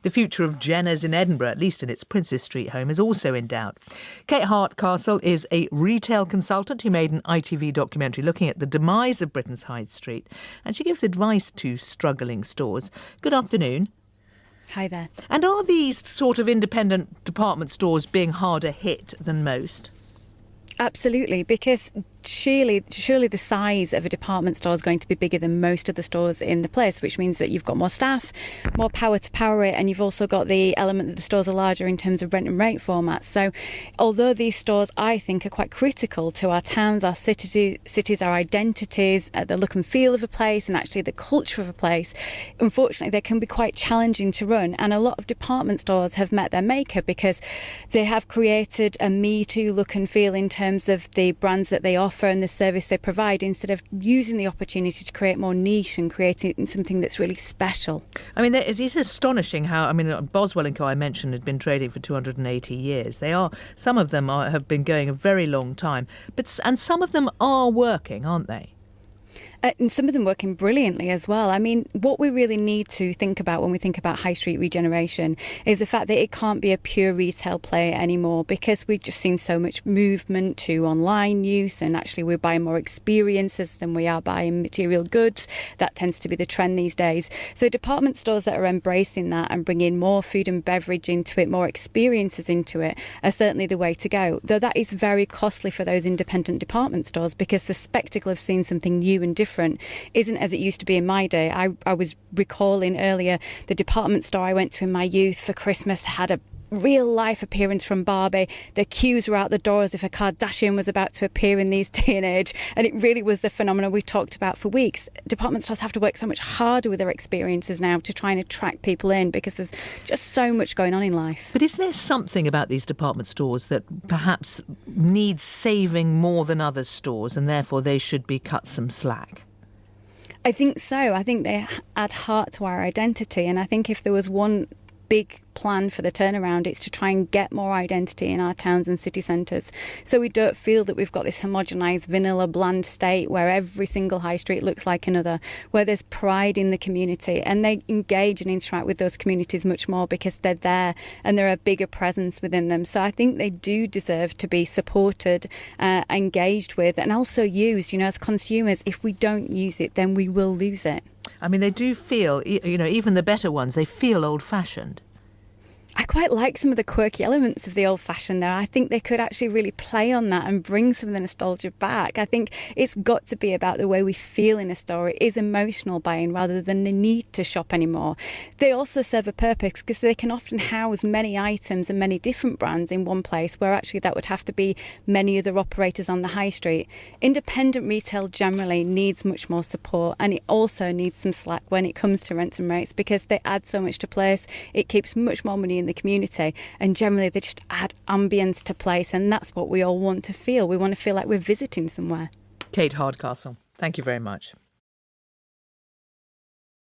The future of Jenner's in Edinburgh, at least in its Princes Street home, is also in doubt. Kate Hardcastle is a retail consultant who made an ITV documentary looking at the demise of Britain's High Street, and she gives advice to struggling stores. Good afternoon. Hi there. And are these sort of independent department stores being harder hit than most? Absolutely, because surely the size of a department store is going to be bigger than most of the stores in the place, which means that you've got more staff, more power to power it, and you've also got the element that the stores are larger in terms of rent and rate formats. So although these stores, I think, are quite critical to our towns, our cities, our identities, the look and feel of a place, and actually the culture of a place, unfortunately they can be quite challenging to run. And a lot of department stores have met their maker because they have created a Me Too look and feel in terms of the brands that they offer and the service they provide, instead of using the opportunity to create more niche and creating something that's really special. I mean, it is astonishing how, Boswell & Co. I mentioned had been trading for 280 years. Some of them have been going a very long time, and some of them are working, aren't they? And some of them working brilliantly as well. I mean, what we really need to think about when we think about high street regeneration is the fact that it can't be a pure retail play anymore, because we've just seen so much movement to online use, and actually we're buying more experiences than we are buying material goods. That tends to be the trend these days. So department stores that are embracing that and bringing more food and beverage into it, more experiences into it, are certainly the way to go. Though that is very costly for those independent department stores, because the spectacle of seeing something new and different isn't as it used to be in my day. I was recalling earlier the department store I went to in my youth for Christmas had a real life appearance from Barbie. The queues were out the door as if a Kardashian was about to appear in these day and age, and it really was the phenomenon we talked about for weeks. Department stores have to work so much harder with their experiences now to try and attract people in, because there's just so much going on in life. But is there something about these department stores that perhaps needs saving more than other stores, and therefore they should be cut some slack? I think so. I think they add heart to our identity, and I think if there was one big plan for the turnaround, it's to try and get more identity in our towns and city centres, so we don't feel that we've got this homogenised vanilla bland state where every single high street looks like another, where there's pride in the community and they engage and interact with those communities much more because they're there and there are a bigger presence within them. So I think they do deserve to be supported, engaged with, and also used. As consumers, if we don't use it, then we will lose it. I mean, they do feel, even the better ones, they feel old-fashioned. I quite like some of the quirky elements of the old-fashioned there. I think they could actually really play on that and bring some of the nostalgia back. I think it's got to be about the way we feel in a store. It is emotional buying rather than the need to shop anymore. They also serve a purpose because they can often house many items and many different brands in one place, where actually that would have to be many other operators on the high street. Independent retail generally needs much more support, and it also needs some slack when it comes to rents and rates, because they add so much to place. It keeps much more money in the community, and generally they just add ambience to place, and that's what we all want to feel. We want to feel like we're visiting somewhere. Kate Hardcastle, thank you very much.